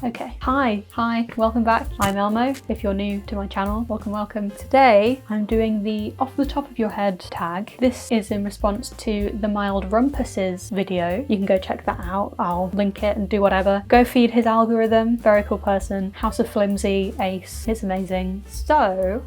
Okay. Hi, welcome back. I'm Elmo. If you're new to my channel, welcome. Today, I'm doing the off the top of your head tag. This is in response to the Mild Rumpus's video. You can go check that out. I'll link it and do whatever. Go feed his algorithm. Very cool person. House of Flimsy, ace. It's amazing. So,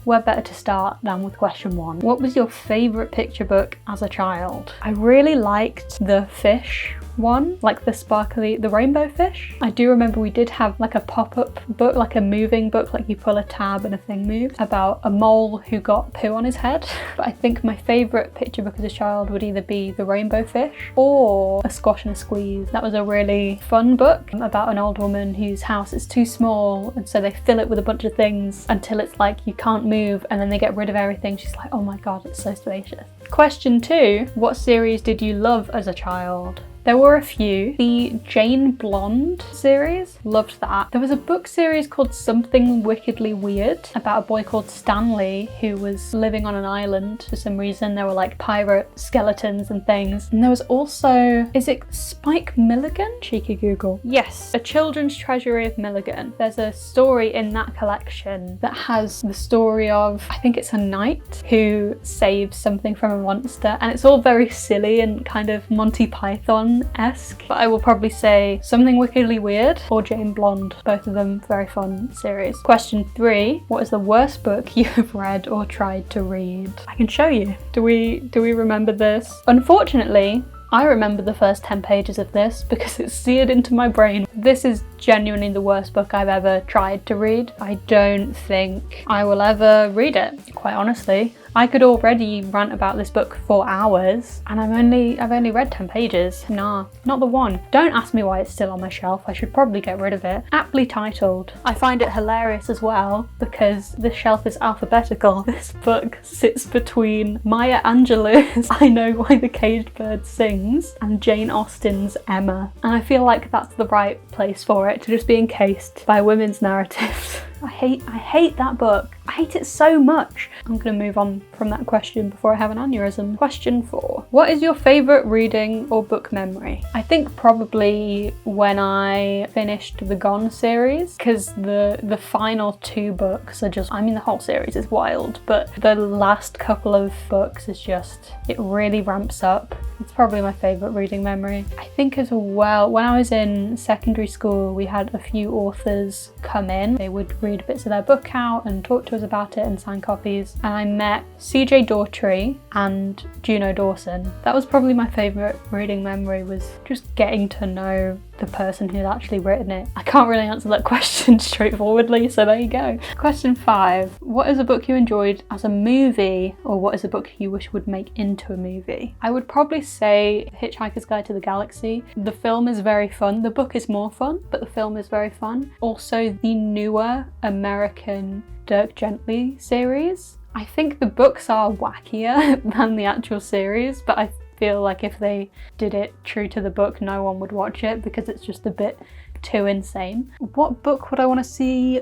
where better to start than with question 1. What was your favourite picture book as a child? I really liked the fish one, like the rainbow fish. I do remember we did have like a pop-up book, like a moving book, like you pull a tab and a thing moves, about a mole who got poo on his head. But I think my favourite picture book as a child would either be The Rainbow Fish or A Squash and a Squeeze. That was a really fun book about an old woman whose house is too small, and so they fill it with a bunch of things until it's like you can't move, and then they get rid of everything. She's like, oh my god, it's so spacious. Question 2, what series did you love as a child? There were a few. The Jane Blonde series, loved that. There was a book series called Something Wickedly Weird about a boy called Stanley who was living on an island for some reason. There were like pirate skeletons and things. And there was also, is it Spike Milligan? Cheeky Google. Yes, A Children's Treasury of Milligan. There's a story in that collection that has the story of, I think it's a knight who saves something from a monster, and it's all very silly and kind of Monty Python-esque, but I will probably say Something Wickedly Weird or Jane Blonde. Both of them very fun series. Question 3, what is the worst book you have read or tried to read? I can show you. Do we remember this? Unfortunately, I remember the first 10 pages of this because it's seared into my brain. This is genuinely the worst book I've ever tried to read. I don't think I will ever read it, quite honestly. I could already rant about this book for hours, and I've only read 10 pages. Nah, not the one. Don't ask me why it's still on my shelf. I should probably get rid of it. Aptly titled. I find it hilarious as well because this shelf is alphabetical. This book sits between Maya Angelou's I Know Why the Caged Bird Sings and Jane Austen's Emma. And I feel like that's the right place for it, to just be encased by women's narratives. I hate that book. I hate it so much. I'm gonna move on from that question before I have an aneurysm. Question 4. What is your favourite reading or book memory? I think probably when I finished the Gone series, because the final 2 books are just, I mean the whole series is wild, but the last couple of books is just, it really ramps up. It's probably my favourite reading memory. I think as well, when I was in secondary school, we had a few authors come in. They would read bits of their book out and talk to us about it and sign copies. And I met CJ Daughtry and Juno Dawson. That was probably my favourite reading memory, was just getting to know the person who'd actually written it. I can't really answer that question straightforwardly, so there you go. Question 5. What is a book you enjoyed as a movie, or what is a book you wish would make into a movie? I would probably say Hitchhiker's Guide to the Galaxy. The film is very fun. The book is more fun, but the film is very fun. Also, the newer American Dirk Gently series. I think the books are wackier than the actual series, but I feel like if they did it true to the book, no one would watch it because it's just a bit too insane. What book would I want to see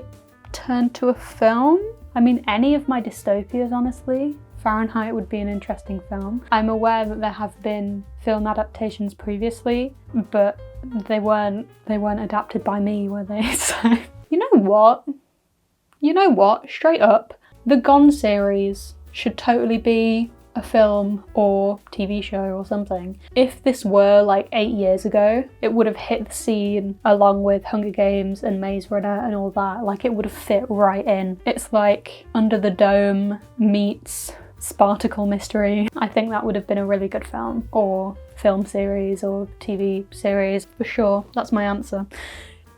turned to a film? I mean, any of my dystopias, honestly. Fahrenheit would be an interesting film. I'm aware that there have been film adaptations previously, but they weren't adapted by me, were they? So, you know what? Straight up, the Gone series should totally be a film or TV show or something. If this were like 8 years ago, it would have hit the scene along with Hunger Games and Maze Runner and all that. Like, it would have fit right in. It's like Under the Dome meets Spartacle Mystery. I think that would have been a really good film or film series or TV series for sure. That's my answer.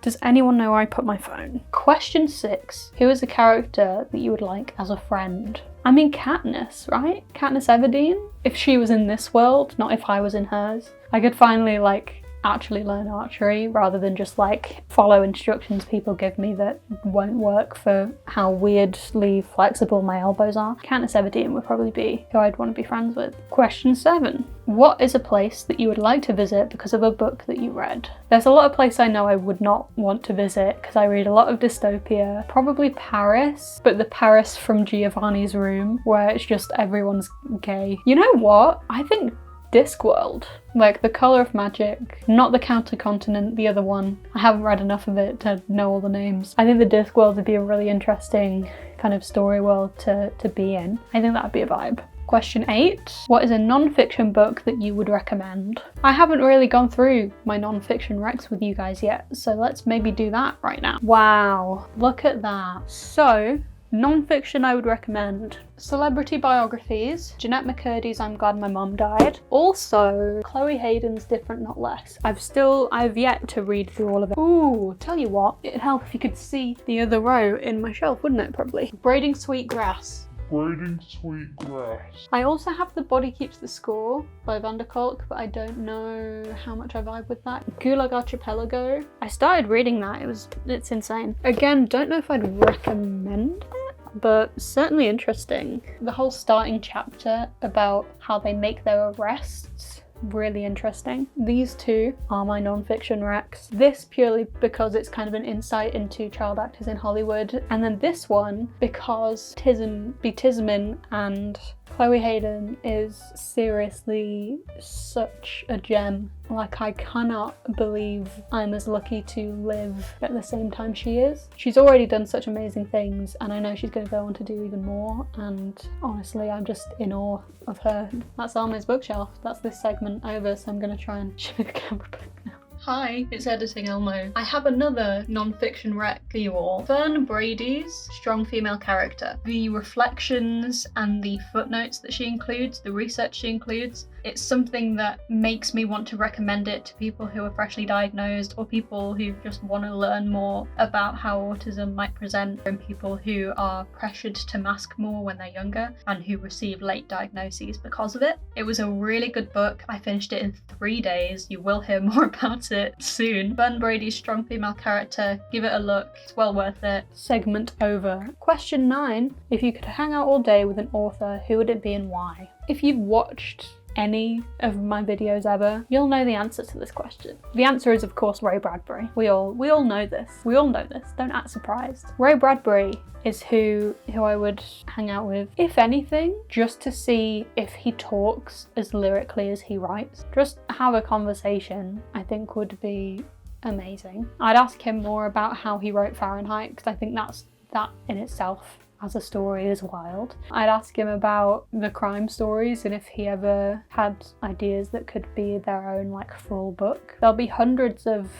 Does anyone know where I put my phone? Question 6. Who is a character that you would like as a friend? I mean, Katniss, right? Katniss Everdeen? If she was in this world, not if I was in hers. I could finally actually learn archery rather than just follow instructions people give me that won't work for how weirdly flexible my elbows are. Katniss Everdeen would probably be who I'd want to be friends with. Question 7. What is a place that you would like to visit because of a book that you read? There's a lot of places I know I would not want to visit because I read a lot of dystopia. Probably Paris, but the Paris from Giovanni's Room where it's just everyone's gay. You know what? I think Discworld. Like The Colour of Magic, not The Counter Continent, the other one. I haven't read enough of it to know all the names. I think the Discworld would be a really interesting kind of story world to be in. I think that would be a vibe. Question 8. What is a non-fiction book that you would recommend? I haven't really gone through my non-fiction recs with you guys yet, so let's maybe do that right now. Wow, look at that. So, non-fiction I would recommend celebrity biographies, Jeanette McCurdy's I'm Glad My Mom Died. Also, Chloe Hayden's Different Not Less. I've yet to read through all of it. Ooh, tell you what, it'd help if you could see the other row in my shelf, wouldn't it, probably? Braiding Sweet Grass. Braiding Sweet Grass. I also have The Body Keeps the Score by Van der Kolk, but I don't know how much I vibe with that. Gulag Archipelago. I started reading that, it's insane. Again, don't know if I'd recommend it, but certainly interesting. The whole starting chapter about how they make their arrests, really interesting. These two are my non-fiction recs. This purely because it's kind of an insight into child actors in Hollywood, and then this one because Tismin and Chloe Hayden is seriously such a gem. Like, I cannot believe I'm as lucky to live at the same time she is. She's already done such amazing things, and I know she's going to go on to do even more, and honestly I'm just in awe of her. That's Alma's bookshelf. That's this segment over, so I'm going to try and show the camera back now. Hi, it's Editing Elmo. I have another non-fiction rec for you all. Fern Brady's Strong Female Character. The reflections and the footnotes that she includes, the research she includes, it's something that makes me want to recommend it to people who are freshly diagnosed, or people who just want to learn more about how autism might present, and people who are pressured to mask more when they're younger and who receive late diagnoses because of it. It was a really good book. I finished it in 3 days. You will hear more about it soon. Fern Brady's Strong Female Character. Give it a look. It's well worth it. Segment over. Question 9. If you could hang out all day with an author, who would it be and why? If you've watched any of my videos ever, you'll know the answer to this question. The answer is, of course, Ray Bradbury. We all know this. We all know this. Don't act surprised. Ray Bradbury is who I would hang out with, if anything, just to see if he talks as lyrically as he writes. Just have a conversation, I think, would be amazing. I'd ask him more about how he wrote Fahrenheit, because I think that in itself as a story is wild. I'd ask him about the crime stories and if he ever had ideas that could be their own like full book. There'll be hundreds of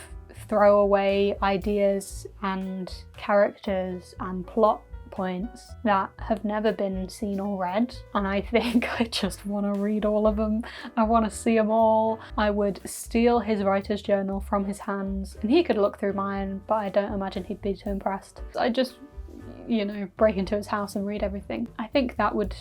throwaway ideas and characters and plot points that have never been seen or read, and I think I just want to read all of them. I want to see them all. I would steal his writer's journal from his hands, and he could look through mine, but I don't imagine he'd be too impressed. I just, break into his house and read everything. I think that would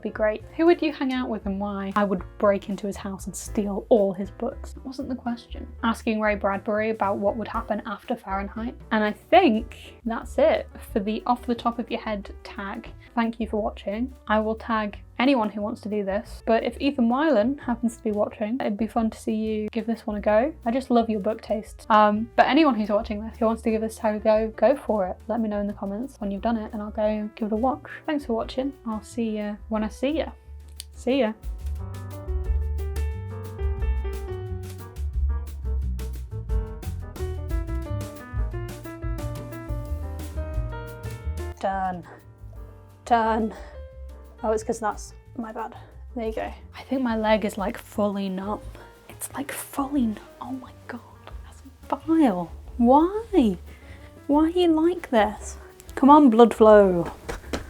be great. Who would you hang out with and why? I would break into his house and steal all his books. That wasn't the question. Asking Ray Bradbury about what would happen after Fahrenheit. And I think that's it for the off the top of your head tag. Thank you for watching. I will tag anyone who wants to do this, but if Ethan Weiland happens to be watching, it'd be fun to see you give this one a go. I just love your book taste. But anyone who's watching this who wants to give this tag a go for it. Let me know in the comments when you've done it and I'll go give it a watch. Thanks for watching. I'll see you when I see you. See ya. Done. Oh, it's because that's my bad. There you go. I think my leg is like fully numb. It's like fully numb. Oh my god, that's vile. Why? Why are you like this? Come on, blood flow.